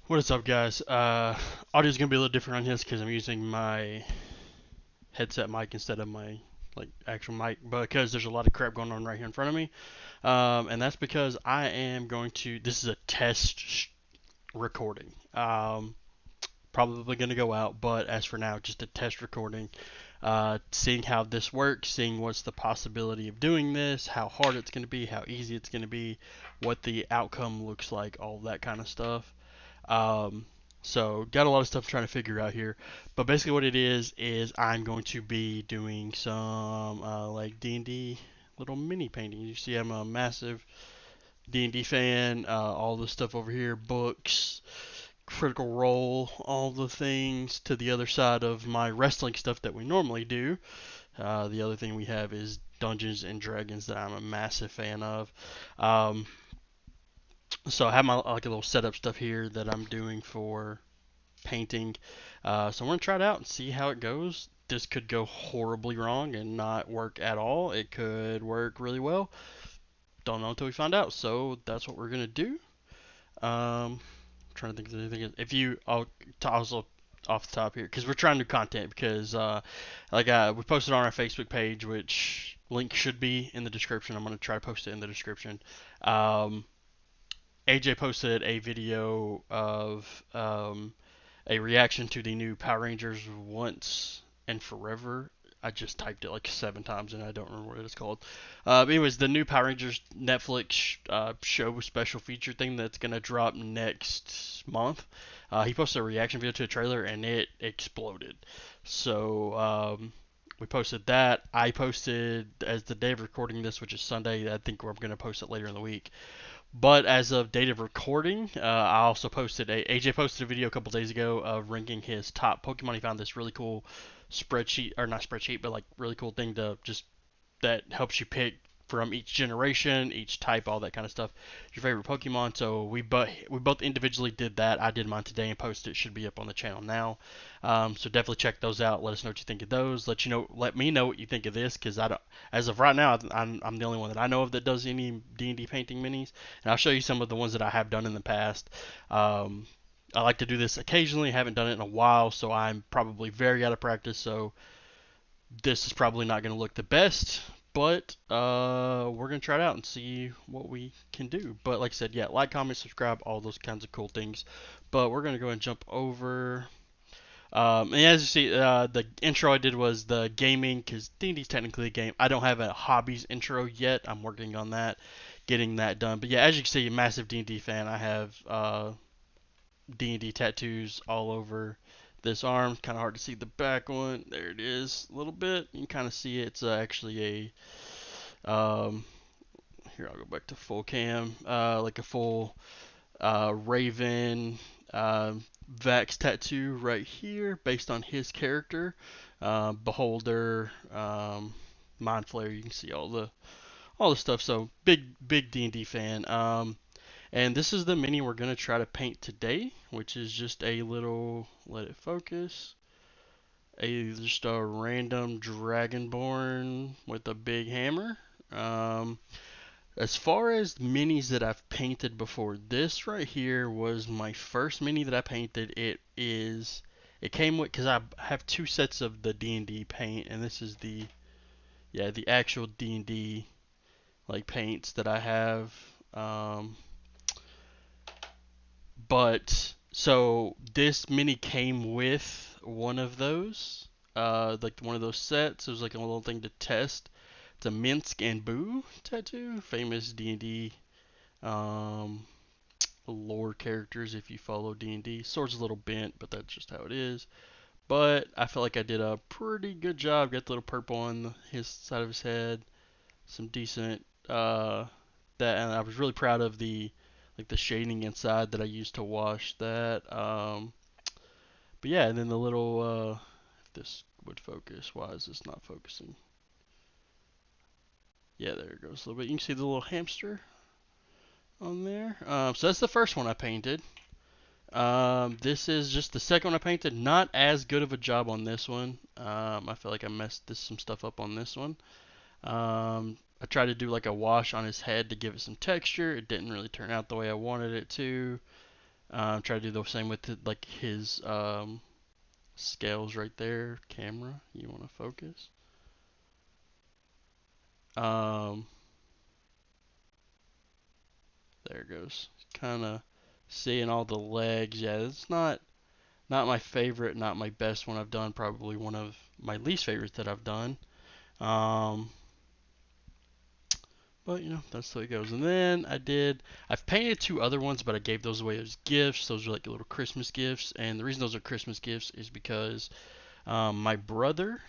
What is up, guys? Audio is gonna be a little different on this because I'm using my headset mic instead of my actual mic, because there's a lot of crap going on right here in front of me, and that's because I am going to. This is a test recording. Probably gonna go out, but as for now, just a test recording. Seeing how this works, seeing what's the possibility of doing this, how hard it's gonna be, how easy it's gonna be, what the outcome looks like, all that kind of stuff. Um, so got a lot of stuff trying to figure out here, but basically what it is I'm going to be doing some like D&D little mini paintings. You see, I'm a massive D&D fan. All the stuff over here, books, Critical Role, all the things to the other side of my wrestling stuff that we normally do. The other thing we have is Dungeons and Dragons that I'm a massive fan of. Um, so I have my like a little setup stuff here that I'm doing for painting. So I'm gonna try it out and see how it goes. This could go horribly wrong and not work at all. It could work really well. Don't know until we find out. So that's what we're gonna do. Trying to think if there's anything. If you, also off the top here, because we're trying to do content. Because we posted on our Facebook page, which link should be in the description. I'm gonna try to post it in the description. Um, AJ posted a video of a reaction to the new Power Rangers Once and Forever. I just typed it like 7 times and I don't remember what it's called. But anyways, the new Power Rangers Netflix show special feature thing that's gonna drop next month. He posted a reaction video to a trailer and it exploded. So we posted that. I posted as the day of recording this, which is Sunday. I think we're gonna post it later in the week. But as of date of recording, I also posted AJ posted a video a couple days ago of ranking his top Pokemon. He found this really cool spreadsheet, or not spreadsheet, but like really cool thing to just that helps you pick from each generation, each type, all that kind of stuff. Your favorite Pokemon. So we both individually did that. I did mine today and posted. It should be up on the channel now. So definitely check those out. Let us know what you think of those. Let me know what you think of this, because I don't. As of right now, I'm the only one that I know of that does any D&D painting minis, and I'll show you some of the ones that I have done in the past. I like to do this occasionally. Haven't done it in a while, so I'm probably very out of practice. So this is probably not going to look the best, but we're going to try it out and see what we can do. But like I said, yeah, like, comment, subscribe, all those kinds of cool things. But we're going to go and jump over. And as you see, the intro I did was the gaming, because D&D is technically a game. I don't have a hobbies intro yet. I'm working on that, getting that done. But yeah, as you can see, a massive D&D fan. I have D&D tattoos all over this arm. Kind of hard to see the back one. There it is, a little bit. You can kind of see it's actually a here, I'll go back to full cam, like a full Raven Vax tattoo right here, based on his character. Beholder, Mind Flayer. You can see all the stuff. So big D&D fan. And this is the mini we're going to try to paint today, which is just a little, let it focus, just a random Dragonborn with a big hammer. As far as minis that I've painted before, this right here was my first mini that I painted. It came with, because I have two sets of the D&D paint, and this is the actual D&D like paints that I have. But so this mini came with one of those, like one of those sets. It was like a little thing to test. It's a Minsk and Boo tattoo, famous D&D um, lore characters if you follow D&D. Sword's a little bent, but that's just how it is. But I felt like I did a pretty good job. Got the little purple on his side of his head, some decent that, and I was really proud of the shading inside that I used to wash that. But yeah, and then the little if this would focus. Why is this not focusing? Yeah, there it goes a little bit. You can see the little hamster on there. So that's the first one I painted. This is just the second one I painted. Not as good of a job on this one. I feel like I messed some stuff up on this one. I tried to do like a wash on his head to give it some texture. It didn't really turn out the way I wanted it to. Try to do the same with like his scales right there. Camera, you want to focus? Um, there it goes. Kind of seeing all the legs. Yeah, it's not my favorite, not my best one I've done. Probably one of my least favorites that I've done. Um, but that's the way it goes. And then I've painted two other ones, but I gave those away as gifts. Those are like little Christmas gifts. And the reason those are Christmas gifts is because my brother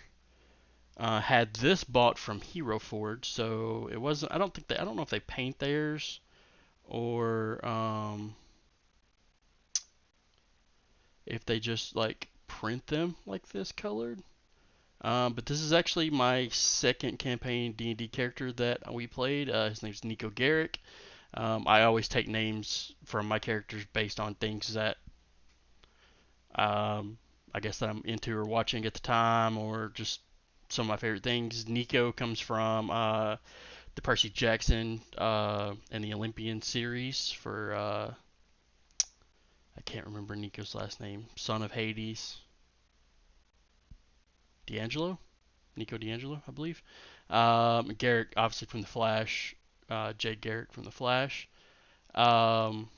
had this bought from Hero Forge, so it wasn't. I don't know if they paint theirs or if they just like print them like this colored. But this is actually my second campaign D&D character that we played. His name's Nico Garrick. I always take names from my characters based on things that I guess that I'm into or watching at the time, or just some of my favorite things. Nico comes from the Percy Jackson and the Olympian series for I can't remember Nico's last name. Son of Hades, D'Angelo, Nico D'Angelo, I believe. Garrick, obviously from the Flash, Jay Garrick from the Flash. Um,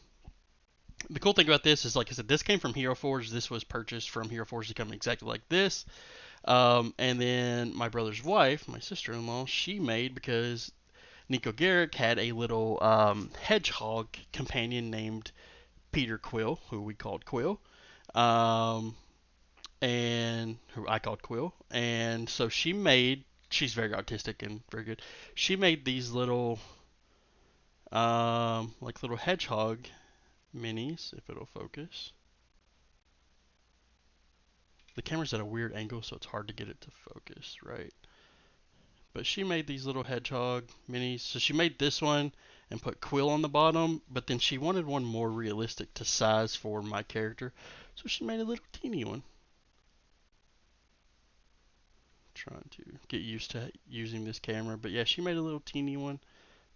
the cool thing about this is, like I said, this came from Hero Forge. This was purchased from Hero Forge to come exactly like this. And then my brother's wife, my sister-in-law, she made, because Nico Garrick had a little hedgehog companion named Peter Quill, who we called Quill, um, and who I called Quill. And so she's very artistic and very good. She made these little, like little hedgehog minis, if it'll focus. The camera's at a weird angle, so it's hard to get it to focus, right? But she made these little hedgehog minis. So she made this one and put Quill on the bottom, but then she wanted one more realistic to size for my character. So she made a little teeny one. Trying to get used to using this camera, but yeah, she made a little teeny one.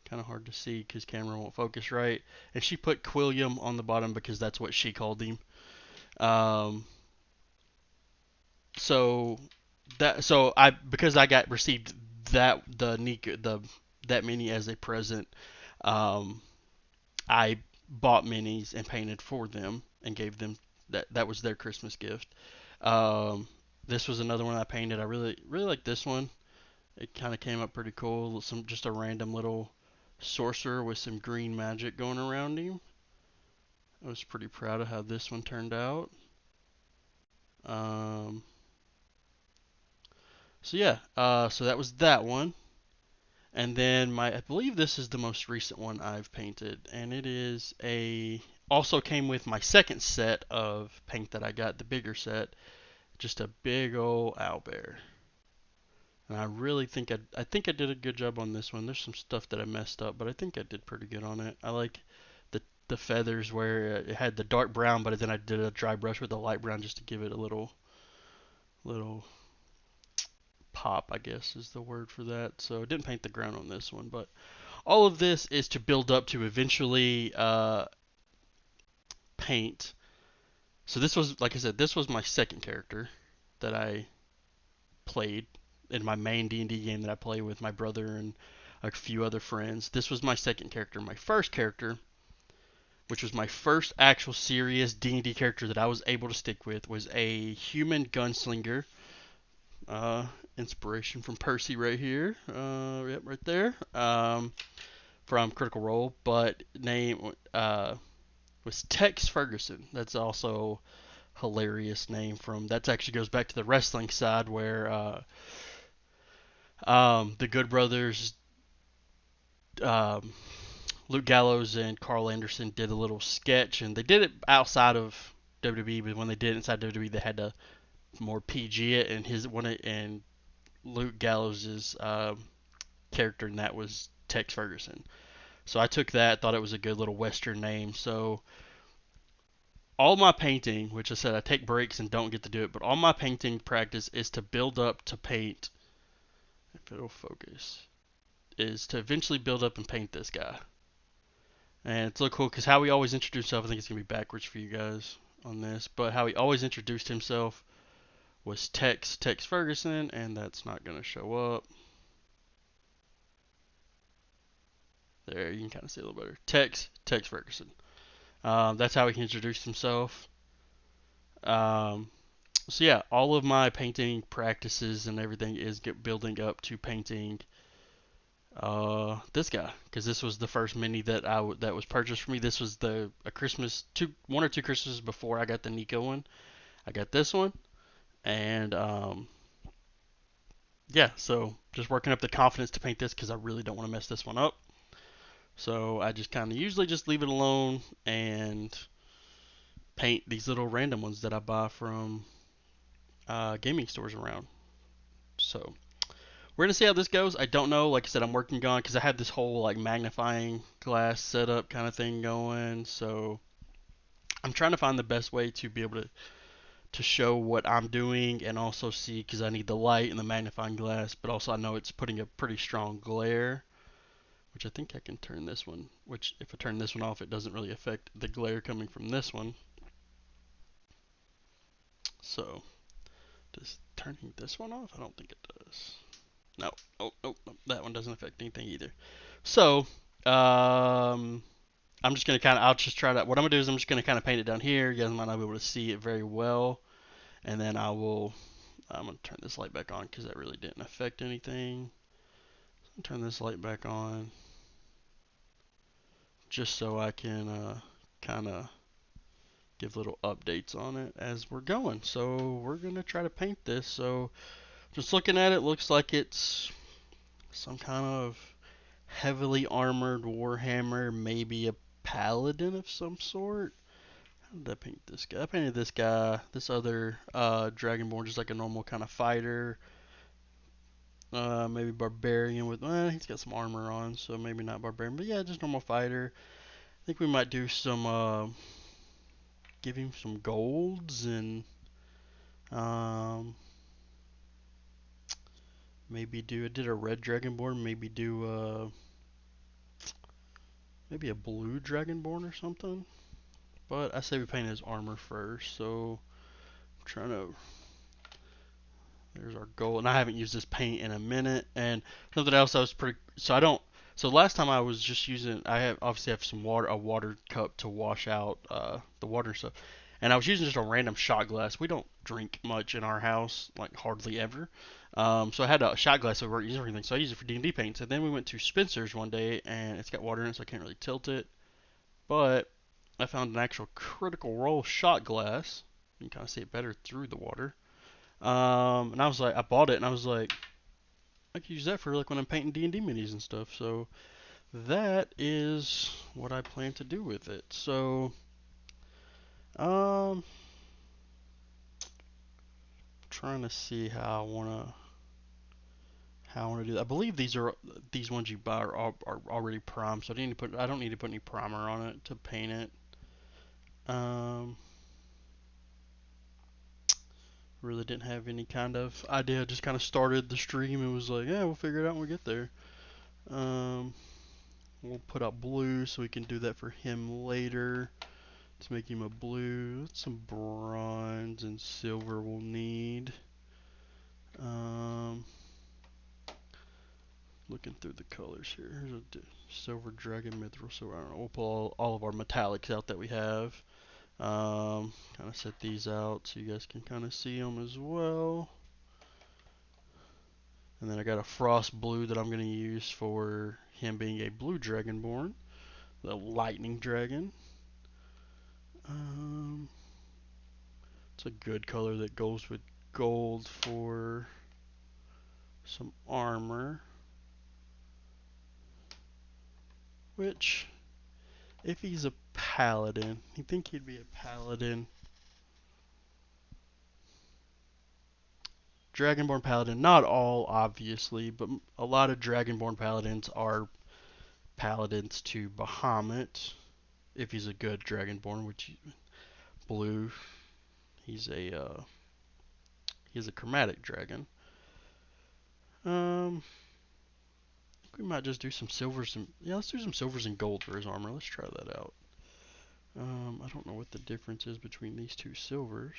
Kind of hard to see because camera won't focus right. And she put Quilliam on the bottom because that's what she called him. Um, so I, because I got received that mini as a present. Um, I bought minis and painted for them and gave them that was their Christmas gift. Um, this was another one I painted. I really like this one. It kind of came up pretty cool. Just a random little sorcerer with some green magic going around him. I was pretty proud of how this one turned out. Um, so yeah, so that was that one. And then I believe this is the most recent one I've painted, and it is also came with my second set of paint that I got, the bigger set, just a big old owlbear. And I think I did a good job on this one. There's some stuff that I messed up, but I think I did pretty good on it. I like the feathers where it had the dark brown, but then I did a dry brush with the light brown just to give it a little pop, I guess is the word for that. So I didn't paint the ground on this one, but all of this is to build up to eventually paint. So this was, like I said, this was my second character that I played in my main D&D game that I play with my brother and a few other friends. This was my second character. My first character, which was my first actual serious D&D character that I was able to stick with, was a human gunslinger. Inspiration from Percy right here. Yep, right there. From Critical Role, but name was Tex Ferguson. That's also hilarious name from. That actually goes back to the wrestling side where the Good Brothers, um, Luke Gallows and Carl Anderson did a little sketch, and they did it outside of WWE, but when they did it inside WWE, they had to more PG it, and and Luke Gallows' character, and that was Tex Ferguson. So I took that, thought it was a good little Western name. So all my painting, which I said I take breaks and don't get to do it, but all my painting practice is to build up to paint. If it'll focus, is to eventually build up and paint this guy. And it's a little cool because how he always introduced himself, I think it's going to be backwards for you guys on this, but how he always introduced himself was Tex Ferguson, and that's not going to show up. There, you can kind of see a little better. Tex Ferguson. That's how he introduced himself. Um, so yeah, all of my painting practices and everything is building up to painting this guy, because this was the first mini that was purchased for me. This was a Christmas, 1 or 2 Christmases before I got the Nico one. I got this one, and yeah, so just working up the confidence to paint this because I really don't want to mess this one up. So I just kind of usually just leave it alone and paint these little random ones that I buy from gaming stores around. So we're gonna see how this goes. I don't know. Like I said, I'm working on because I had this whole like magnifying glass setup kind of thing going. So I'm trying to find the best way to be able to show what I'm doing and also see because I need the light and the magnifying glass, but also I know it's putting a pretty strong glare, which I think I can turn this one. Which if I turn this one off, it doesn't really affect the glare coming from this one. So does turning this one off? I don't think it does. No. Oh, no, that one doesn't affect anything either. So, I'm just gonna kind of, I'll just try to, what I'm gonna do is I'm just gonna kind of paint it down here. You guys might not be able to see it very well. And then I'm gonna turn this light back on because that really didn't affect anything. Turn this light back on just so I can kind of give little updates on it as we're going. So we're gonna try to paint this. So just looking at it, looks like it's some kind of heavily armored Warhammer, maybe a Paladin of some sort. How did I paint this guy? I painted this guy, this other Dragonborn, just like a normal kind of fighter. Maybe Barbarian with, he's got some armor on, so maybe not Barbarian, but yeah, just normal fighter. I think we might do some, give him some golds and um, I did a red Dragonborn, maybe a blue Dragonborn or something. But I say we paint his armor first, so I'm trying to. There's our gold, and I haven't used this paint in a minute. And something else I was pretty. So I don't. So last time I was just using. I have obviously have some water, a water cup to wash out the water and stuff. And I was using just a random shot glass. We don't drink much in our house, like hardly ever. So I had a shot glass that we weren't using for anything. So I used it for D&D paints. And then we went to Spencer's one day, and it's got water in it, so I can't really tilt it. But I found an actual Critical Role shot glass. You can kind of see it better through the water. And I was like, I bought it, and I was like, I could use that for like when I'm painting D&D minis and stuff. So that is what I plan to do with it. So, um, trying to see how I wanna do that. I believe these ones you buy are already primed, so I don't need to put any primer on it to paint it. Um, really didn't have any kind of idea. I just kind of started the stream and was like, yeah, we'll figure it out when we get there. Um, we'll put out blue so we can do that for him later. Let's make him a blue. Some bronze and silver we'll need. Um, looking through the colors here. Here's a silver dragon mithril. So I don't know. We'll pull all of our metallics out that we have. Kind of set these out so you guys can kind of see them as well. And then I got a frost blue that I'm going to use for him being a blue dragonborn, the lightning dragon. It's a good color that goes with gold for some armor. Which, if he's a paladin, you think he'd be a paladin. Dragonborn paladin, not all obviously, but a lot of Dragonborn paladins are paladins to Bahamut. If he's a good Dragonborn, which blue, he's a chromatic dragon. Um, think we might just do some silvers and yeah, let's do some silvers and gold for his armor. Let's try that out. I don't know what the difference is between these two silvers.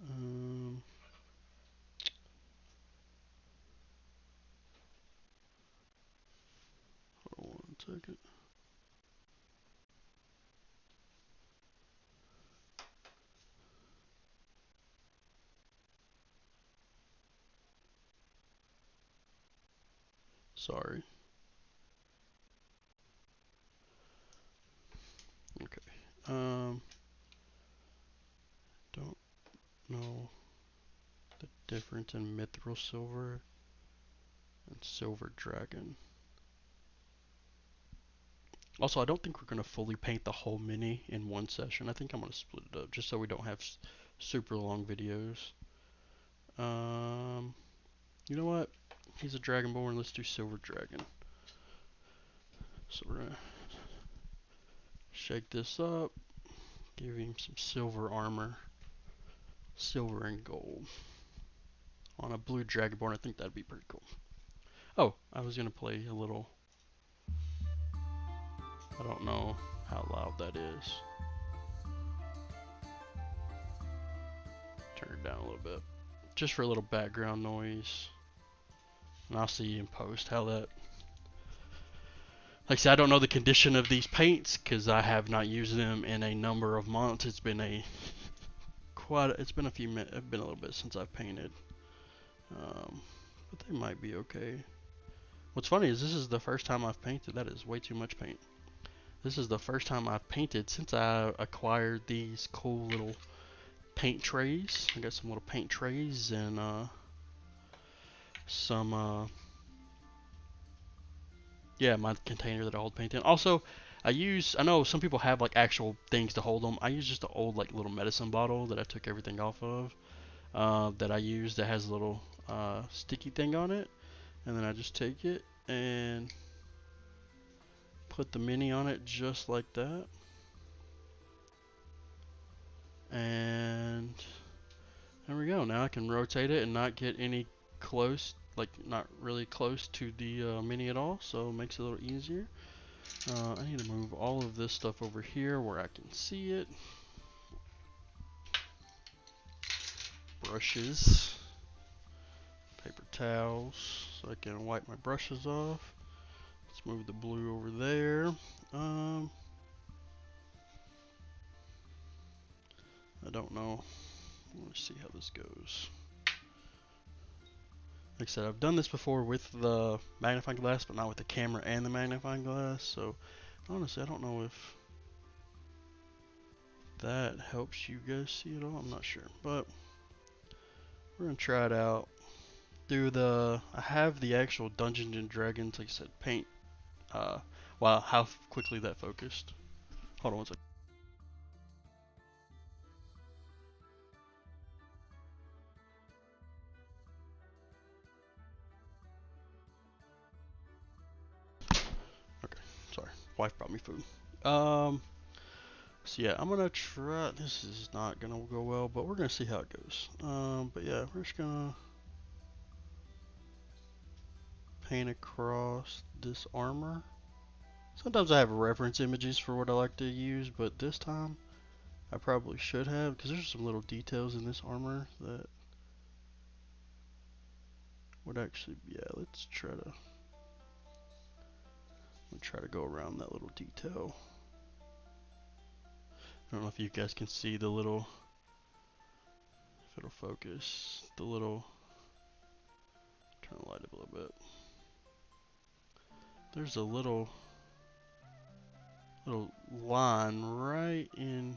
Hold on one second. Sorry. Okay. Don't know the difference in mithril silver and silver dragon. Also, I don't think we're going to fully paint the whole mini in one session. I think I'm going to split it up just so we don't have super long videos. You know what? He's a Dragonborn. Let's do silver dragon. So we're going to shake this up. Give him some silver armor. Silver and gold. On a blue Dragonborn, I think that'd be pretty cool. Oh, I was going to play a little... I don't know how loud that is. Turn it down a little bit. Just for a little background noise. And I'll see in post how that... Like I said, I don't know the condition of these paints because I have not used them in a number of months. It's been a it's been a few minutes, it's been a little bit since I've painted. But they might be okay. What's funny is this is the first time I've painted. That is way too much paint. This is the first time I've painted since I acquired these cool little paint trays. I got some little paint trays and some yeah, my container that I hold paint in. Also, I know some people have like actual things to hold them. I use just an old like little medicine bottle that I took everything off of. That I use that has a little sticky thing on it, and then I just take it and put the mini on it just like that. And there we go. Now I can rotate it and not get any close, like not really close to the mini at all, so it makes it a little easier. I need to move all of this stuff over here where I can see it. Brushes, paper towels, so I can wipe my brushes off. Let's move the blue over there. I don't know. Let's see how this goes. Like I said, I've done this before with the magnifying glass, but not with the camera and the magnifying glass. So honestly, I don't know if that helps you guys see it all. I'm not sure, but we're gonna try it out. I have the actual Dungeons and Dragons, like I said, paint. Wow, how quickly that focused. Hold on one second. Okay, sorry. Wife brought me food. So yeah, I'm gonna try. This is not gonna go well, but we're gonna see how it goes. But yeah, we're just gonna paint across this armor. Sometimes I have reference images for what I like to use, but this time I probably should have, because there's some little details in this armor that would actually, yeah, let's try to go around that little detail. I don't know if you guys can see the little, if it'll focus, the little, turn the light up a little bit. There's a little line right in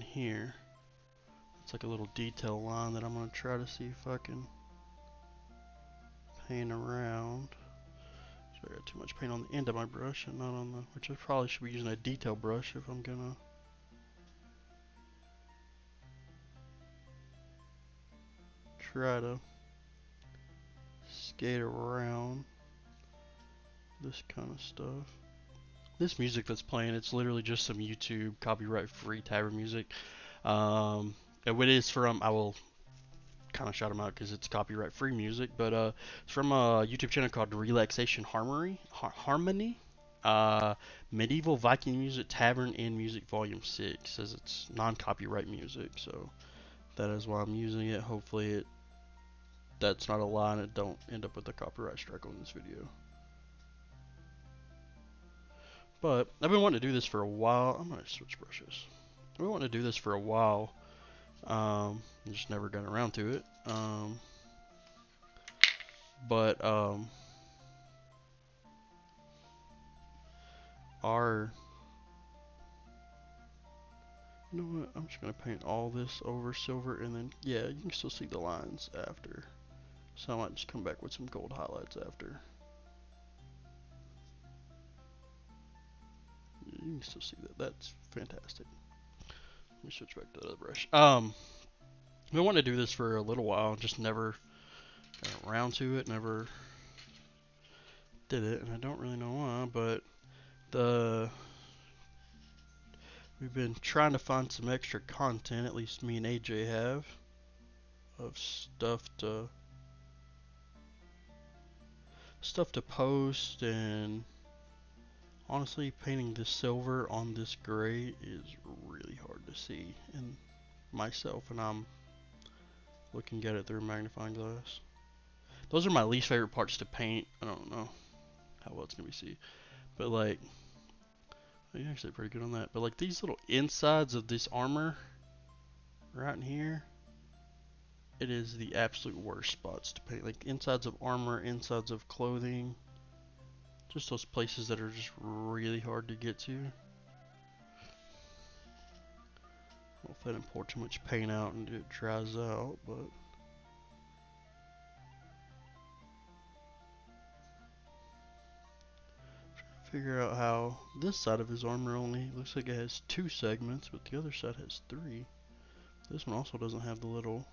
here. It's like a little detail line that I'm gonna try to see if I can paint around. So I got too much paint on the end of my brush and not on the, which I probably should be using a detail brush if I'm gonna try to skate around this kind of stuff. This music that's playing, it's literally just some YouTube copyright free Tavern music. And what it is from, kind of shout them out because it's copyright free music. But it's from a YouTube channel called Relaxation Harmony. Uh, Medieval Viking Music Tavern and Music Volume 6 says it's non-copyright music, so that is why I'm using it. Hopefully that's not a lie and it don't end up with a copyright strike on this video. But I've been wanting to do this for a while. I'm gonna switch brushes. I've been wanting to do this for a while. Just never got around to it. But you know what? I'm just gonna paint all this over silver, and then yeah, you can still see the lines after. So I might just come back with some gold highlights after. You can still see that. That's fantastic. Let me switch back to the other brush. I've been wanting to do this for a little while, just never got around to it, never did it, and I don't really know why, but we've been trying to find some extra content, at least me and AJ have, of stuff to post, and honestly, painting this silver on this gray is really hard to see in myself, and I'm looking at it through a magnifying glass. Those are my least favorite parts to paint. I don't know how well it's gonna be seen, but like, you're actually pretty good on that. But like these little insides of this armor right in here, it is the absolute worst spots to paint. Like insides of armor, insides of clothing, just those places that are just really hard to get to. I don't know if I didn't pour too much paint out and it dries out, but figure out how this side of his armor only looks like it has 2 segments, but the other side has 3. This one also doesn't have the little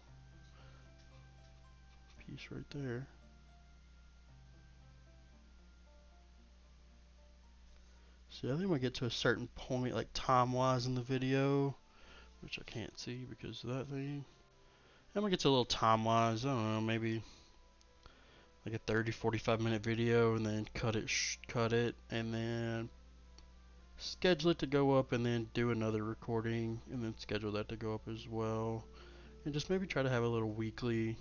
piece right there. See, I think when I get to a certain point, like time-wise in the video, which I can't see because of that thing, I'm gonna get to a little time-wise, I don't know, maybe like a 30-45 minute video, and then cut it, and then schedule it to go up, and then do another recording, and then schedule that to go up as well, and just maybe try to have a little weekly,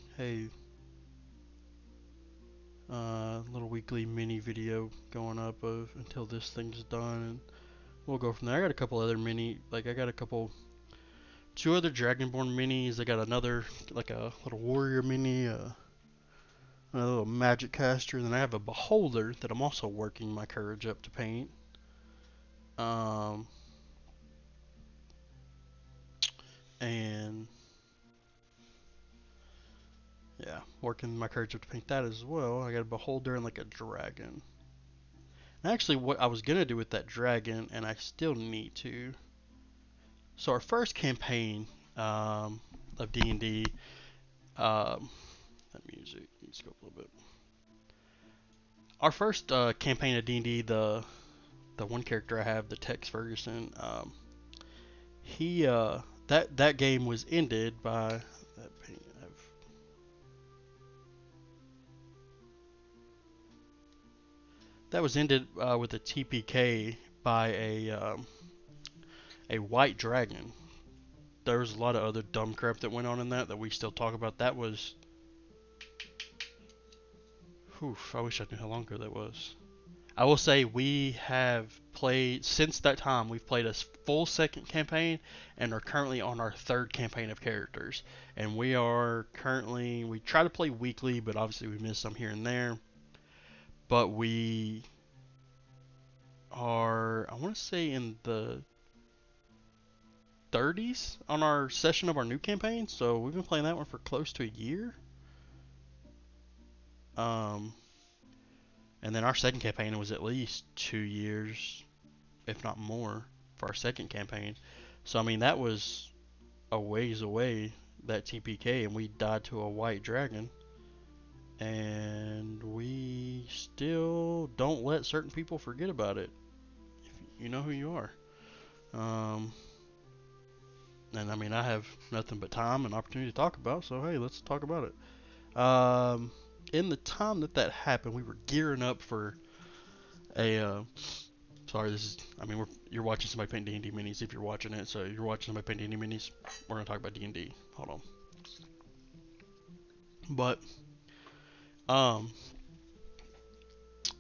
little weekly mini video going up of until this thing's done, and we'll go from there. I got a couple other two other Dragonborn minis. I got another, like a little warrior mini, another little magic caster, and then I have a beholder that I'm also working my courage up to paint. And yeah, working my courage up to paint that as well. I got a beholder and like a dragon. And actually, what I was gonna do with that dragon, and I still need to. So our first campaign of D&D, that music, let's go up a little bit. Our first campaign of D&D, the one character I have, the Tex Ferguson, he that game was ended by that paint. That was ended with a TPK by a white dragon. There was a lot of other dumb crap that went on in that we still talk about. That was, I wish I knew how long ago that was. I will say we have played, since that time, we've played a full second campaign and are currently on our 3rd campaign of characters. And we try to play weekly, but obviously we miss some here and there. But we are, I want to say, in the 30s on our session of our new campaign. So we've been playing that one for close to a year. And then our second campaign was at least 2 years, if not more, for our second campaign. So I mean, that was a ways away, that TPK, and we died to a white dragon. And we still don't let certain people forget about it. If you know who you are. And I mean, I have nothing but time and opportunity to talk about, so hey, let's talk about it. In the time that happened, we were gearing up for a. Sorry, this is. I mean, you're watching somebody paint D&D minis if you're watching it. So you're watching somebody paint D&D minis. We're gonna talk about D&D. Hold on. But um,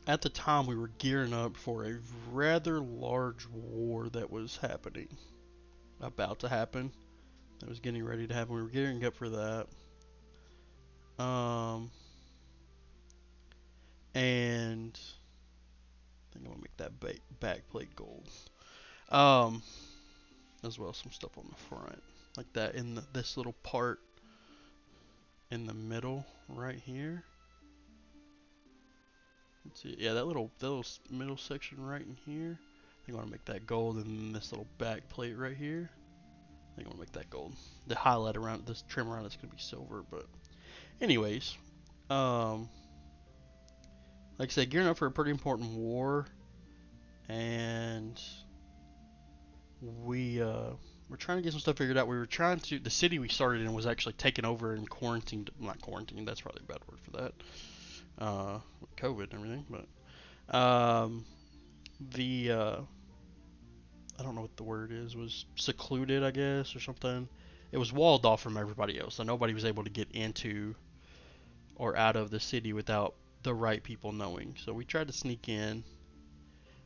at the time, we were gearing up for a rather large war that was happening, about to happen. That was getting ready to happen. We were gearing up for that. And I think I'm gonna make that back plate gold. Um, as well as some stuff on the front, like that in this little part in the middle right here. Let's see, yeah, that little middle section right in here. I think I want to make that gold, and then this little back plate right here. I think I want to make that gold. The highlight around this trim around it's gonna be silver, but anyways, like I said, gearing up for a pretty important war, and we're trying to get some stuff figured out. We were trying to. The city we started in was actually taken over and quarantined. Not quarantined. That's probably a bad word for that. With COVID and everything, but the I don't know what the word is. Was secluded, I guess, or something. It was walled off from everybody else, so nobody was able to get into or out of the city without the right people knowing. So we tried to sneak in,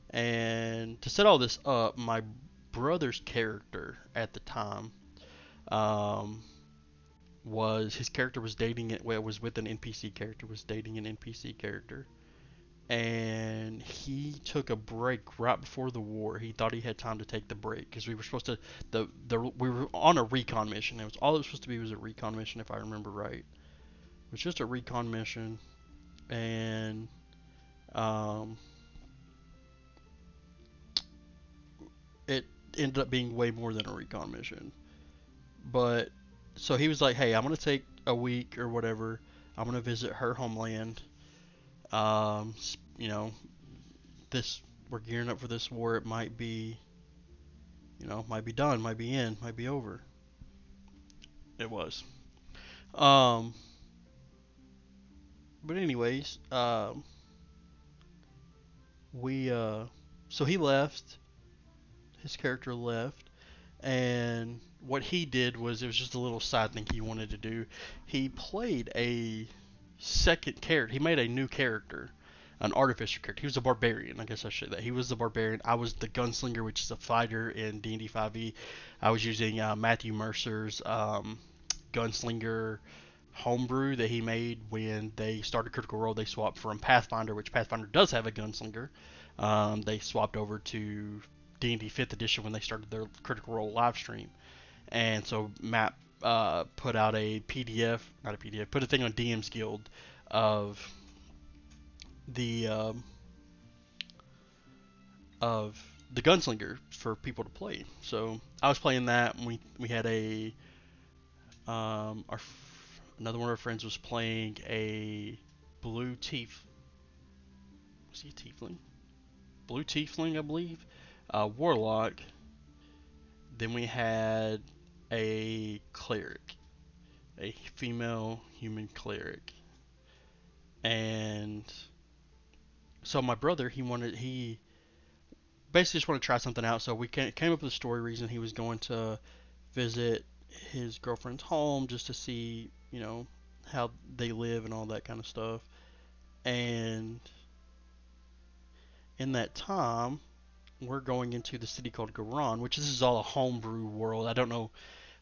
and to set all this up, my brother's character at the time was his character was dating it. Well, was with an NPC character. Was dating an NPC character, and he took a break right before the war. He thought he had time to take the break because we were supposed to we were on a recon mission. It was all it was supposed to be was a recon mission, if I remember right. It was just a recon mission, and it ended up being way more than a recon mission. But so he was like, "Hey, I'm gonna take a week or whatever. I'm gonna visit her homeland. Um, you know, this we're gearing up for this war. It might be, might be done, might be in, might be over. It was. Um, but anyways, we so he left. His character left, and what he did was it was just a little side thing he wanted to do. He played a second character. He made a new character, an artificer character. He was a barbarian. I guess I should say that. He was the barbarian. I was the gunslinger, which is a fighter in D&D 5e. I was using Matthew Mercer's gunslinger homebrew that he made when they started Critical Role. They swapped from Pathfinder, which Pathfinder does have a gunslinger. They swapped over to D&D 5th edition when they started their Critical Role live stream. And so Matt put out a PDF, not a PDF, put a thing on DM's Guild of the gunslinger for people to play. So I was playing that, and we had a another one of our friends was playing a blue tief. Was he a tiefling? Blue tiefling, I believe. Warlock. Then we had a cleric, a female human cleric, and so my brother he basically just wanted to try something out. So we came up with a story reason he was going to visit his girlfriend's home just to see how they live and all that kind of stuff. And in that time, we're going into the city called Garan, which this is all a homebrew world. I don't know.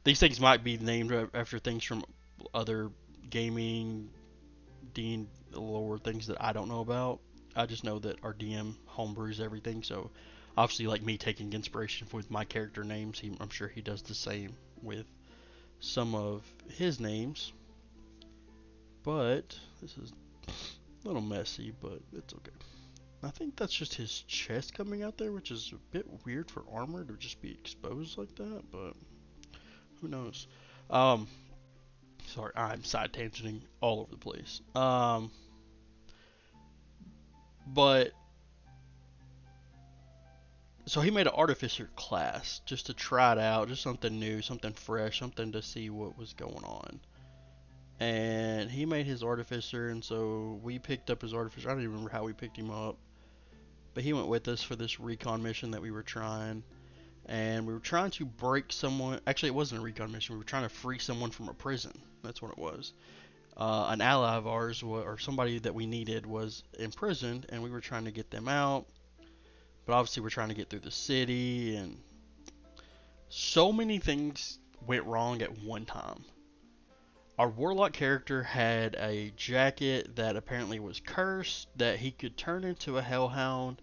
These things might be named after things from other gaming, lore, things that I don't know about. I just know that our DM homebrews everything. So obviously, like me taking inspiration with my character names, I'm sure he does the same with some of his names. But this is a little messy, but it's okay. I think that's just his chest coming out there, which is a bit weird for armor to just be exposed like that, but who knows. Sorry, I'm side tangenting all over the place. But So he made an artificer class just to try it out, just something new, something fresh, something to see what was going on. And he made his artificer, and so we picked up his artificer. I don't even remember how we picked him up, but he went with us for this recon mission that we were trying. And we were trying to break someone. Actually, it wasn't a recon mission. We were trying to free someone from a prison. That's what it was. An ally of ours, or somebody that we needed, was imprisoned, and we were trying to get them out. But obviously, we're trying to get through the city, and so many things went wrong at one time. Our warlock character had a jacket that apparently was cursed, that he could turn into a hellhound,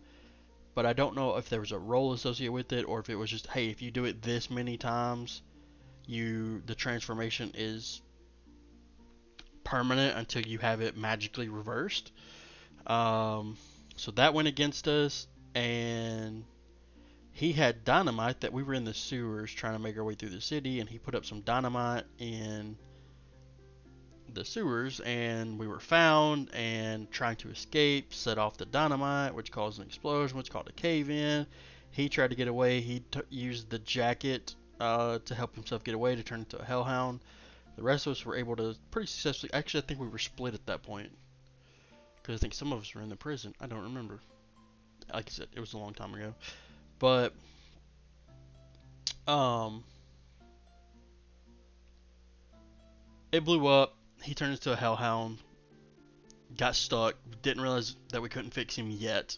but I don't know if there was a role associated with it, or if it was just, hey, if you do it this many times, the transformation is permanent until you have it magically reversed. So that went against us, and he had dynamite that we were in the sewers trying to make our way through the city, and he put up some dynamite in the sewers, and we were found and trying to escape, set off the dynamite, which caused an explosion, which caused a cave-in. He tried to get away. He used the jacket to help himself get away, to turn into a hellhound. The rest of us were able to pretty successfully. Actually, I think we were split at that point, because I think some of us were in the prison. I don't remember. Like I said, it was a long time ago. But it blew up. He turned into a hellhound. Got stuck. Didn't realize that we couldn't fix him yet.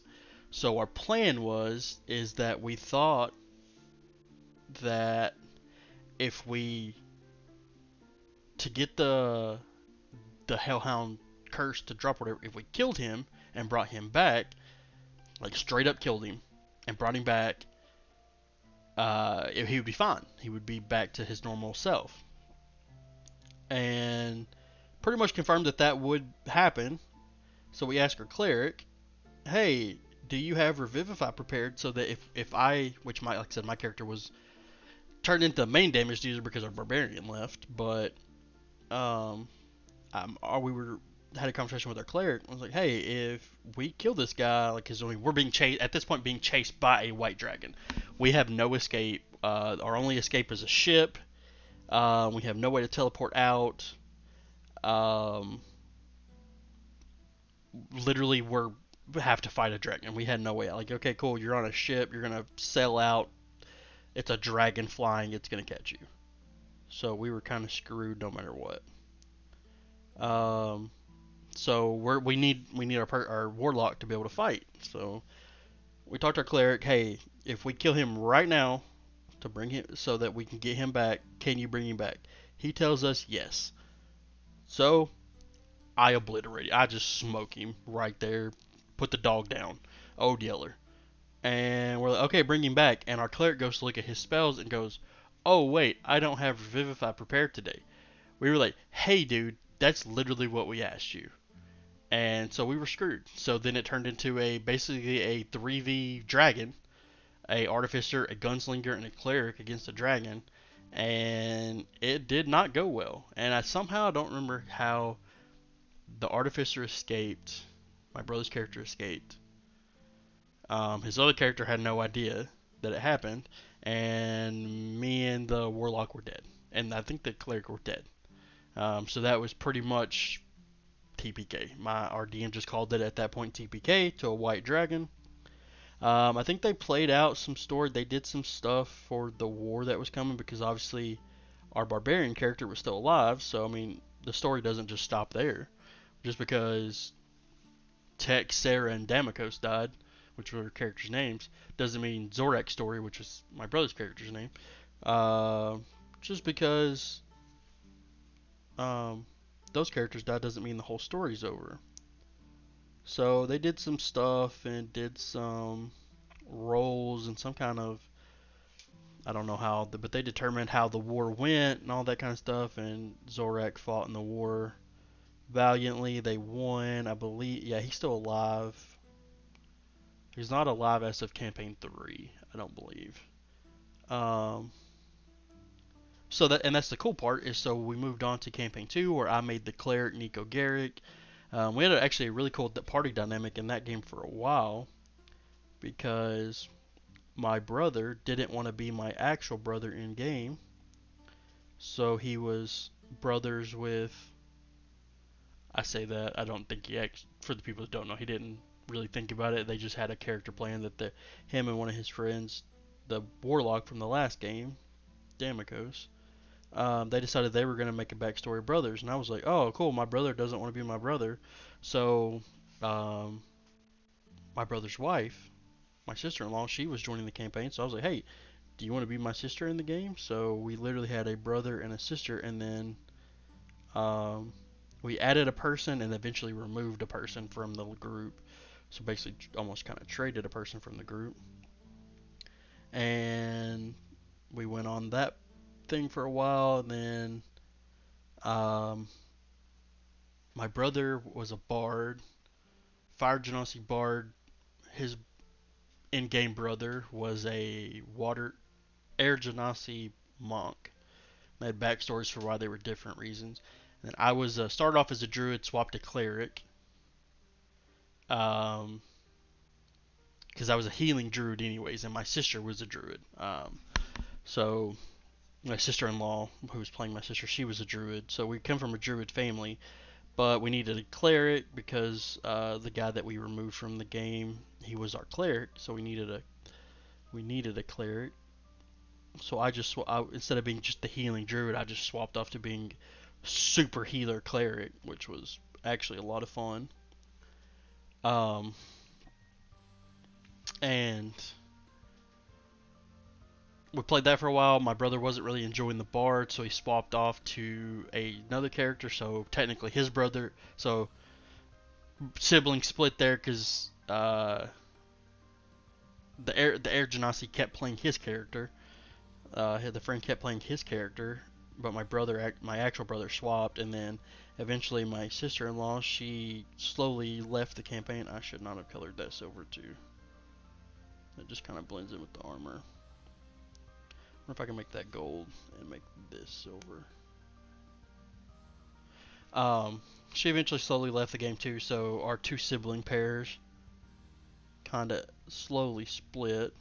So our plan is that we thought that if we, to get the hellhound curse to drop, whatever, if we killed him and brought him back, like straight up killed him and brought him back, he would be fine. He would be back to his normal self. And pretty much confirmed that would happen. So we asked our cleric, hey, do you have Revivify prepared, so that if I, which like I said, my character was turned into the main damage user because our barbarian left, but we had a conversation with our cleric. I was like, hey, if we kill this guy, like, cause we're being chased at this point, being chased by a white dragon. We have no escape. Our only escape is a ship. We have no way to teleport out. Literally, we have to fight a dragon. We had no way out. Like, okay, cool, you're on a ship. You're gonna sail out. It's a dragon flying. It's gonna catch you. So we were kind of screwed no matter what. So we need our warlock to be able to fight. So we talked to our cleric, hey, if we kill him right now to bring him so that we can get him back, can you bring him back? He tells us yes. So I just smoke him right there, put the dog down, Old Yeller. And we're like, okay, bring him back. And our cleric goes to look at his spells and goes, oh wait, I don't have Revivify prepared today. We were like, hey dude, that's literally what we asked you. And so we were screwed. So then it turned into basically a 3v dragon, a artificer, a gunslinger, and a cleric against a dragon, and it did not go well. And I somehow don't remember how the artificer escaped. My brother's character escaped. His other character had no idea that it happened, and me and the warlock were dead, and I think the cleric were dead. So that was pretty much TPK. Our DM just called it at that point TPK to a white dragon. I think they played out some story. They did some stuff for the war that was coming, because obviously our barbarian character was still alive. So I mean, the story doesn't just stop there. Just because Tech, Sarah, and Damokos died, which were characters' names, doesn't mean Zorak's story, which was my brother's character's name. Just because those characters died doesn't mean the whole story's over. So they did some stuff and did some roles and some kind of, I don't know how, but they determined how the war went and all that kind of stuff. And Zorak fought in the war valiantly. They won, I believe. Yeah, he's still alive. He's not alive as of campaign 3, I don't believe. And that's the cool part, is so we moved on to campaign 2, where I made the cleric Nico Garrick. We had actually a really cool party dynamic in that game for a while, because my brother didn't want to be my actual brother in game, so he was brothers with. I say that I don't think for the people that don't know, he didn't really think about it. They just had a character plan that him and one of his friends, the warlock from the last game, Damikos, they decided they were going to make a backstory brothers, and I was like, oh, cool. My brother doesn't want to be my brother, so um, my brother's wife, my sister-in-law, she was joining the campaign, so I was like, hey, do you want to be my sister in the game? So we literally had a brother and a sister, and then um, we added a person and eventually removed a person from the group. So basically, almost kind of traded a person from the group, and we went on that thing for a while, and then um, my brother was a bard, Fire Genasi bard. His in-game brother was a water Air Genasi monk. They had backstories for why they were different reasons. And I was started off as a druid, swapped to cleric, because I was a healing druid anyways, and my sister was a druid. So my sister-in-law, who was playing my sister, she was a druid. So we come from a druid family, but we needed a cleric because the guy that we removed from the game, he was our cleric. So we needed a cleric. So instead of being just the healing druid, I just swapped off to being super healer cleric, which was actually a lot of fun. Um, and we played that for a while. My brother wasn't really enjoying the bard, so he swapped off to another character. So technically his brother. So sibling split there because the Air Genasi kept playing his character. The friend kept playing his character, but my actual brother swapped, and then eventually my sister-in-law, she slowly left the campaign. I should not have colored that silver too. It just kind of blends in with the armor. I wonder if I can make that gold and make this silver. She eventually slowly left the game too, so our two sibling pairs kind of slowly split.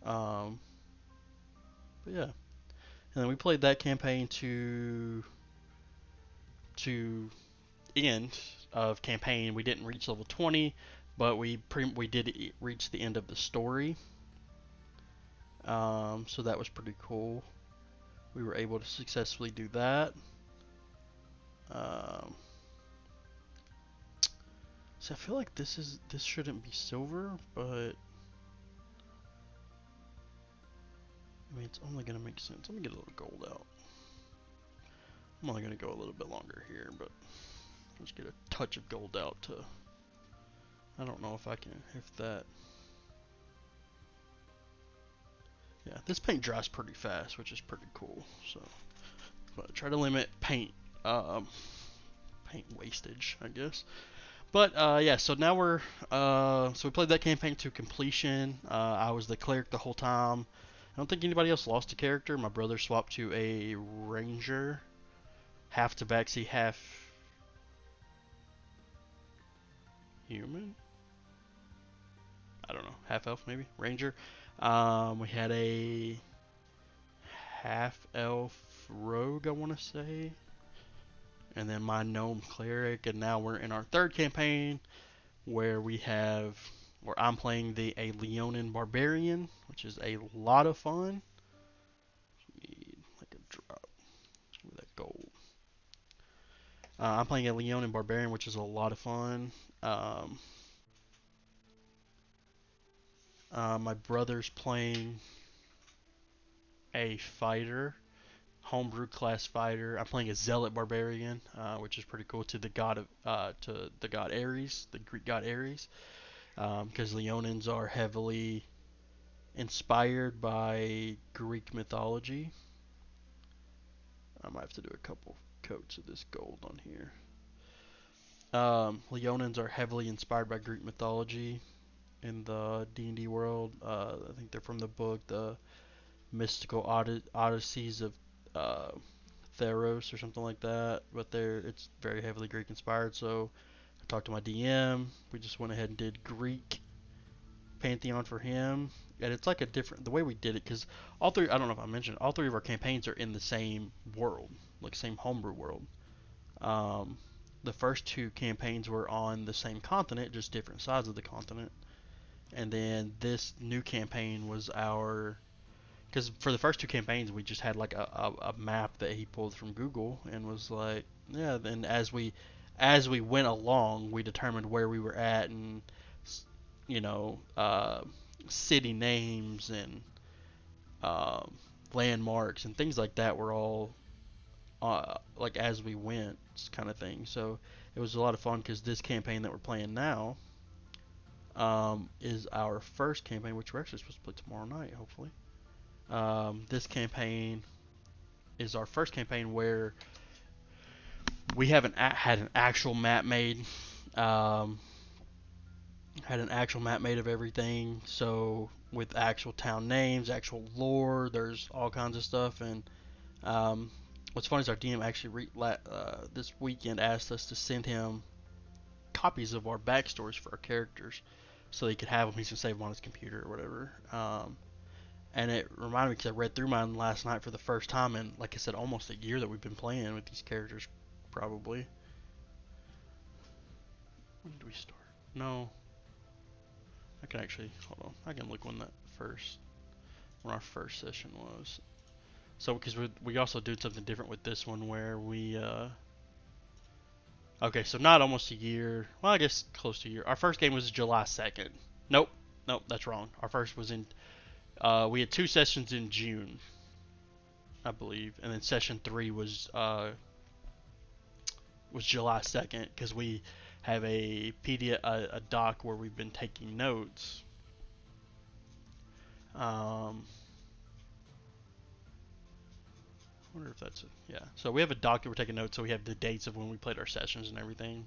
Um, but yeah, and then we played that campaign to end of campaign. We didn't reach level 20, but we did reach the end of the story. So that was pretty cool. We were able to successfully do that. Um, so I feel like this shouldn't be silver, but I mean it's only gonna make sense. Let me get a little gold out. I'm only gonna go a little bit longer here, but let's get a touch of gold out to. I don't know if that. Yeah, this paint dries pretty fast, which is pretty cool. So, but try to limit paint wastage, I guess. But yeah, so now so we played that campaign to completion. I was the cleric the whole time. I don't think anybody else lost a character. My brother swapped to a ranger, half tabaxi, half human. I don't know, half elf maybe, ranger. We had a half elf rogue, I want to say, and then my gnome cleric. And now we're in our third campaign where I'm playing a Leonin barbarian, which is a lot of fun. Need like a drop. Give me that gold. I'm playing a Leonin barbarian, which is a lot of fun. Um, my brother's playing a fighter, homebrew class fighter. I'm playing a zealot barbarian, which is pretty cool, to the god Ares, the Greek god Ares, because Leonins are heavily inspired by Greek mythology. I might have to do a couple coats of this gold on here. Leonins are heavily inspired by Greek mythology in the D&D world. I think they're from the book, the Mystical Odysseys of Theros or something like that. But it's very heavily Greek inspired. So talked to my DM. We just went ahead and did Greek Pantheon for him. And it's like a different, the way we did it, because all three, I don't know if I mentioned, all three of our campaigns are in the same world, like same homebrew world. Um, the first two campaigns were on the same continent, just different sides of the continent. And then this new campaign was our, because for the first two campaigns we just had like a map that he pulled from Google and was like, yeah. Then as we went along, we determined where we were at, and you know, city names and uh, landmarks and things like that were all like as we went kind of thing. So it was a lot of fun because this campaign that we're playing now is our first campaign, which we're actually supposed to play tomorrow night, hopefully. This campaign is our first campaign where we haven't had an actual map made. Um, had an actual map made of everything, so with actual town names, actual lore, there's all kinds of stuff. And what's funny is our DM actually this weekend asked us to send him copies of our backstories for our characters, so he could have them. He's gonna save them on his computer or whatever. And it reminded me because I read through mine last night for the first time, and like I said, almost a year that we've been playing with these characters, probably. When did we start? No, I can actually hold on. I can look when our first session was. So because we also did something different with this one where we okay, so not almost a year. Well, I guess close to a year. Our first game was July 2nd. Nope, nope, that's wrong. Our first was in we had two sessions in June, I believe, and then session 3 was July 2nd because we have a PDF, a doc where we've been taking notes. I wonder if that's it. Yeah. So we have a doc that we're taking notes, so we have the dates of when we played our sessions and everything.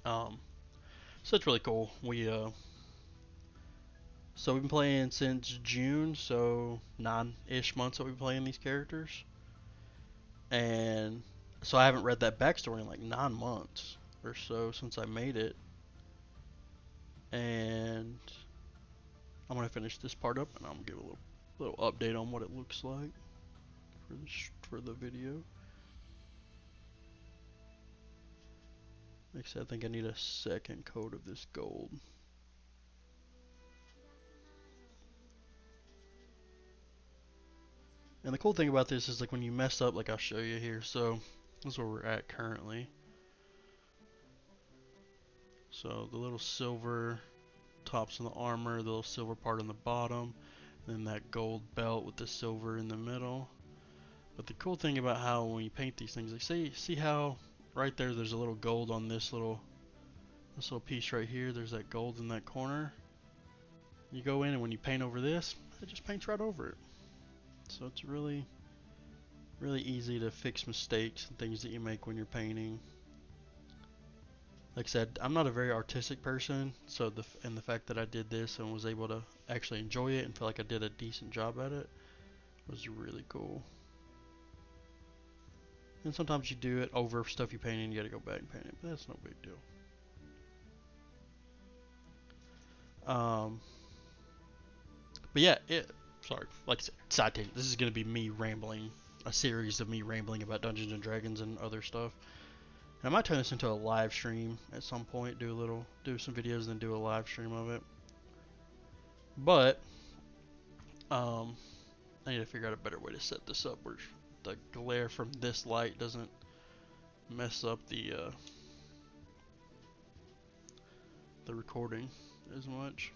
So it's really cool. So we've been playing since June, so 9-ish months that we've been playing these characters. And so I haven't read that backstory in like 9 months or so since I made it. And I'm gonna finish this part up, and I'm gonna give a little update on what it looks like for the video. Like I said, I think I need a second coat of this gold. And the cool thing about this is like when you mess up, like I'll show you here. So this is where we're at currently. So the little silver tops on the armor, the little silver part on the bottom, then that gold belt with the silver in the middle. But the cool thing about how when you paint these things, like see how right there's a little gold on this little piece right here. There's that gold in that corner. You go in and when you paint over this, it just paints right over it. So it's really easy to fix mistakes and things that you make when you're painting. Like I said, I'm not a very artistic person, so the fact that I did this and was able to actually enjoy it and feel like I did a decent job at it was really cool. And sometimes you do it over stuff you paint and you gotta go back and paint it, but that's no big deal. But yeah, sorry, like I said, side tangent. This is gonna be me rambling, a series of me rambling about Dungeons and Dragons and other stuff. And I might turn this into a live stream at some point, do some videos, and then do a live stream of it. But I need to figure out a better way to set this up where the glare from this light doesn't mess up the recording as much.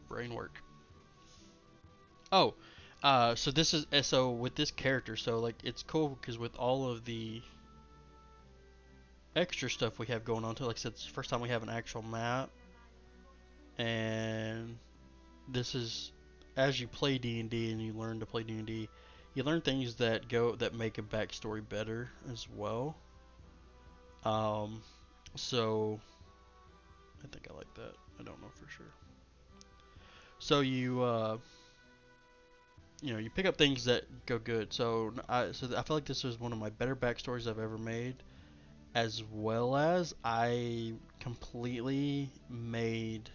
Brain work. Oh, so this is so with this character, so like it's cool because with all of the extra stuff we have going on too, like I said, it's the first time we have an actual map, and this is as you play D&D and you learn to play D&D, you learn things that make a backstory better as well. So I think I like that. I don't know for sure. So you you pick up things that go good. So I feel like this was one of my better backstories I've ever made, as well as I completely made,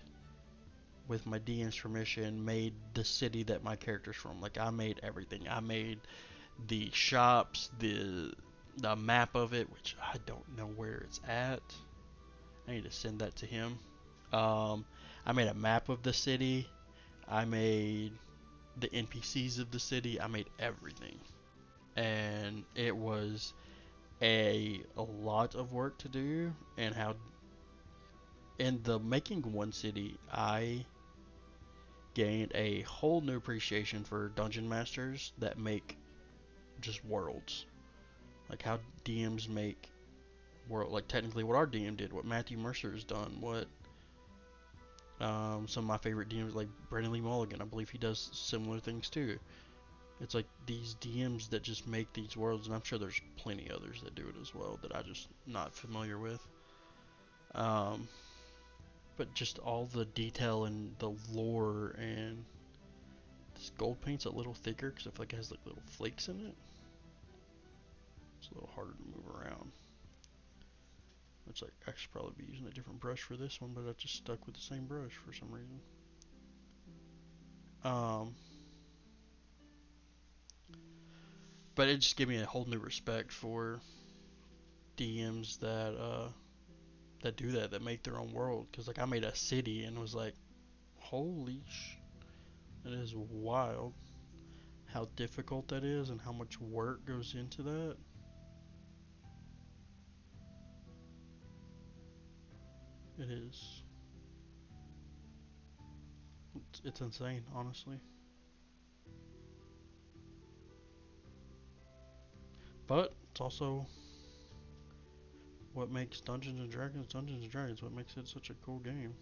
with my DM's permission, made the city that my character's from. Like, I made everything. I made the shops, the map of it, which I don't know where it's at. I need to send that to him. Um, I made a map of the city. I made the NPCs of the city. I made everything, and it was a lot of work to do. And how in the making one city, I gained a whole new appreciation for dungeon masters that make just worlds. Like how DMs make world, like technically what our DM did, what Matthew Mercer has done, what some of my favorite DMs like Brandon Lee Mulligan, I believe he does similar things too. It's like these DMs that just make these worlds, and I'm sure there's plenty others that do it as well that I just not familiar with. Um, but just all the detail and the lore, and this gold paint's a little thicker because I feel like it has like little flakes in it. It's a little harder to move around. It's like I should probably be using a different brush for this one, but I just stuck with the same brush for some reason. Um, but it just gave me a whole new respect for DMs that do that make their own world. Because like I made a city and was like, holy it is wild how difficult that is and how much work goes into that. It is. It's insane, honestly. But it's also what makes Dungeons and Dragons, what makes it such a cool game.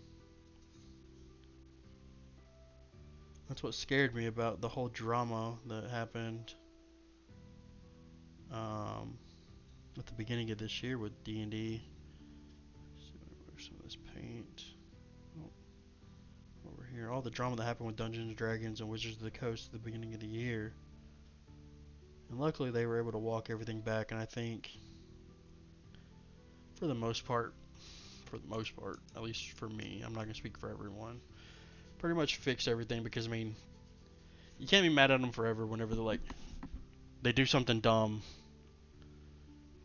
That's what scared me about the whole drama that happened um, at the beginning of this year with D&D. Where's some of this paint? Oh, over here. All the drama that happened with Dungeons and Dragons and Wizards of the Coast at the beginning of the year. And luckily they were able to walk everything back, and I think for the most part, at least for me, I'm not going to speak for everyone, pretty much fixed everything, because I mean, you can't be mad at them forever whenever they're like, they do something dumb,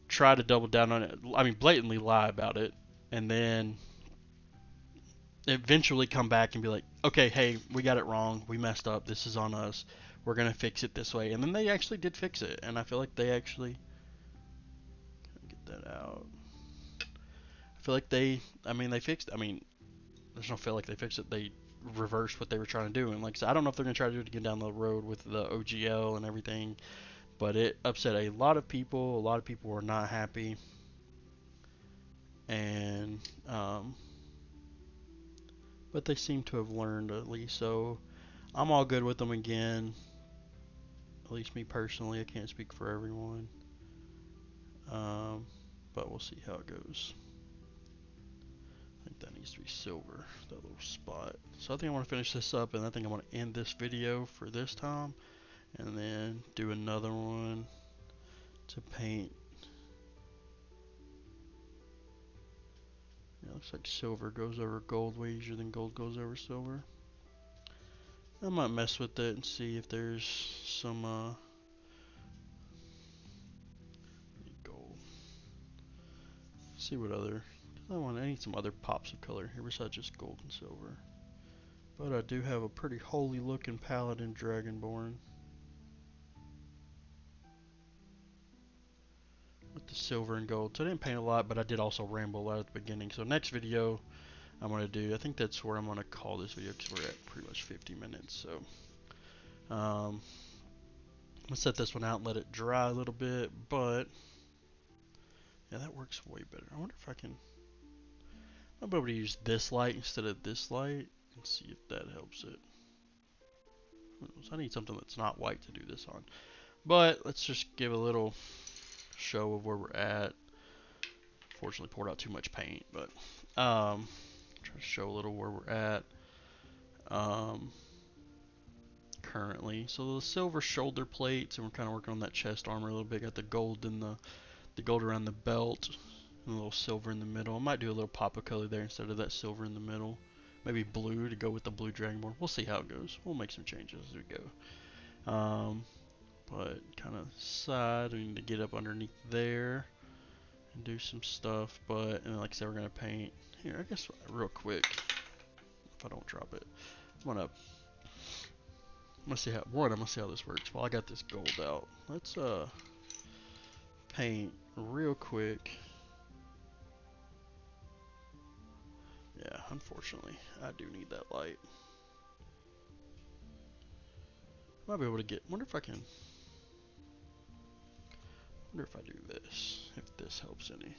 try to double down on it, I mean blatantly lie about it, and then eventually come back and be like, okay, hey, we got it wrong, we messed up, this is on us, we're going to fix it this way. And then they actually did fix it, and I feel like they actually, get that out, I feel like they fixed, there's no feel like they fixed it, they reversed what they were trying to do. And like I said, I don't know if they're going to try to do it again down the road with the OGL and everything, but it upset a lot of people. A lot of people were not happy, and but they seem to have learned at least. So I'm all good with them again. At least me personally. I can't speak for everyone, um, but we'll see how it goes. I think that needs to be silver, that little spot. So I think I want to finish this up, and I think I want to end this video for this time, and then do another one to paint. It looks like silver goes over gold way easier than gold goes over silver. I might mess with it and see if there's some gold. See what other. I need some other pops of color here besides just gold and silver. But I do have a pretty holy looking Paladin Dragonborn with the silver and gold. So I didn't paint a lot, but I did also ramble a lot at the beginning. So next video I'm going to do, I think that's where I'm going to call this video because we're at pretty much 50 minutes. So I'm going to set this one out and let it dry a little bit. But yeah, that works way better. I wonder if I can, I'll be able to use this light instead of this light and see if that helps it. I need something that's not white to do this on. But let's just give a little show of where we're at. Fortunately poured out too much paint, but try to show a little where we're at. currently. So the silver shoulder plates, and we're kind of working on that chest armor a little bit. Got the gold in the gold around the belt, and a little silver in the middle. I might do a little pop of color there instead of that silver in the middle. Maybe blue to go with the blue Dragonborn. We'll see how it goes. We'll make some changes as we go. But kind of side, we need to get up underneath there and do some stuff. But and like I said, we're gonna paint here. I guess real quick, if I don't drop it, I'm gonna see how I'm gonna see how this works. While I got this gold out, let's paint real quick. Yeah, unfortunately, I do need that light. Might be able to get. Wonder if I can. Wonder if I do this. If this helps any.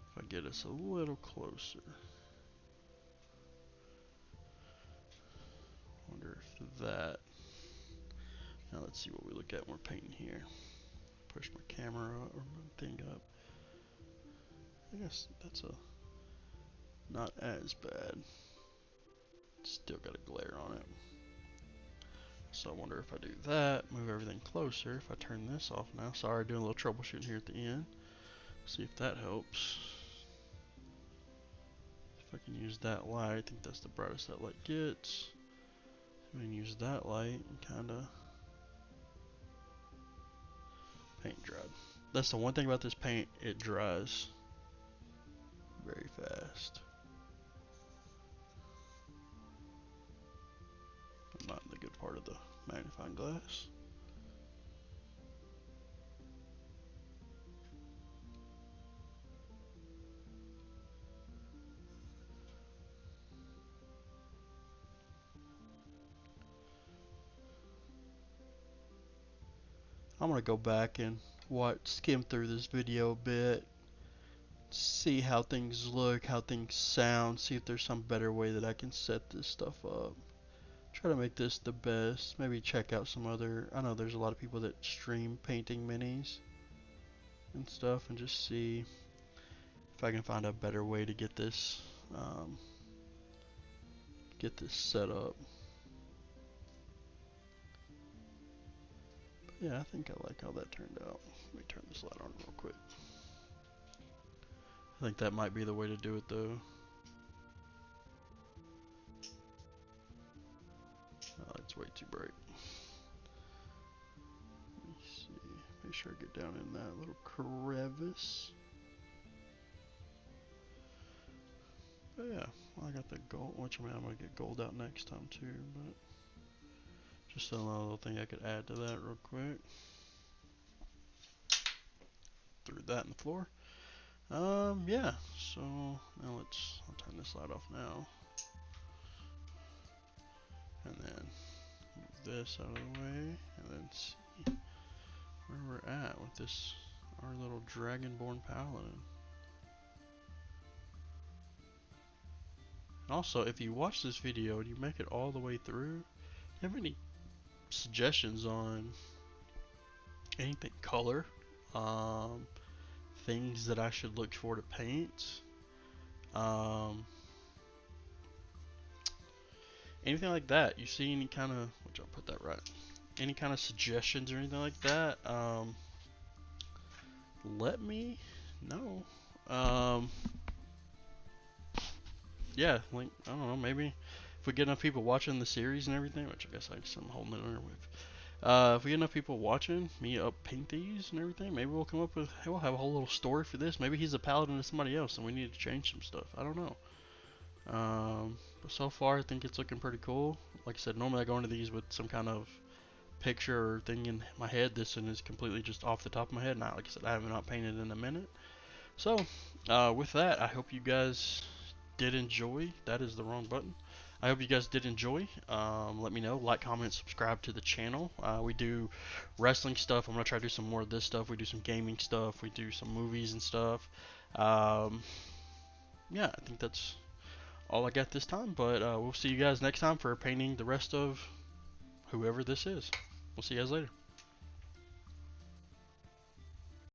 If I get us a little closer. Wonder if that. Now let's see what we look at when we're painting here. Push my camera up, or my thing up. I guess that's not as bad. Still got a glare on it. So I wonder if I do that, move everything closer. If I turn this off now. Sorry, doing a little troubleshooting here at the end. See if that helps. If I can use that light, I think that's the brightest that light gets. We can use that light and kind of paint dried. That's the one thing about this paint, it dries very fast. I'm not in the good part of the magnifying glass. I'm gonna go back and skim through this video a bit, see how things look, how things sound, see if there's some better way that I can set this stuff up. Try to make this the best. Maybe check out some other. I know there's a lot of people that stream painting minis and stuff, and just see if I can find a better way to get this set up. Yeah, I think I like how that turned out. Let me turn this light on real quick. I think that might be the way to do it though. Oh, it's way too bright. Let me see. Make sure I get down in that little crevice. But yeah, well, I got the gold, which I mean, I'm going to get gold out next time too, but just another little thing I could add to that real quick. Threw that in the floor. Yeah, so now I'll turn this light off now. And then move this out of the way, and then see where we're at with this, our little Dragonborn Paladin. Also, if you watch this video and you make it all the way through, do you have any suggestions on anything color? Things that I should look for to paint? Anything like that? You see any kind of, which I'll put that right, any kind of suggestions or anything like that? Let me know. Yeah, like, I don't know, maybe if we get enough people watching the series and everything, which I guess I'm holding it under with. If we get enough people watching me paint these and everything, maybe we'll come up with, hey, we'll have a whole little story for this. Maybe he's a paladin to somebody else and we need to change some stuff. I don't know. But so far I think it's looking pretty cool. Like I said, normally I go into these with some kind of picture or thing in my head. This one is completely just off the top of my head. Not like I said, I have not painted in a minute. So with that, I hope you guys did enjoy. That is the wrong button. I hope you guys did enjoy. Let me know. Like, comment, subscribe to the channel. We do wrestling stuff. I'm going to try to do some more of this stuff. We do some gaming stuff. We do some movies and stuff. Yeah, I think that's all I got this time. But we'll see you guys next time for painting the rest of whoever this is. We'll see you guys later.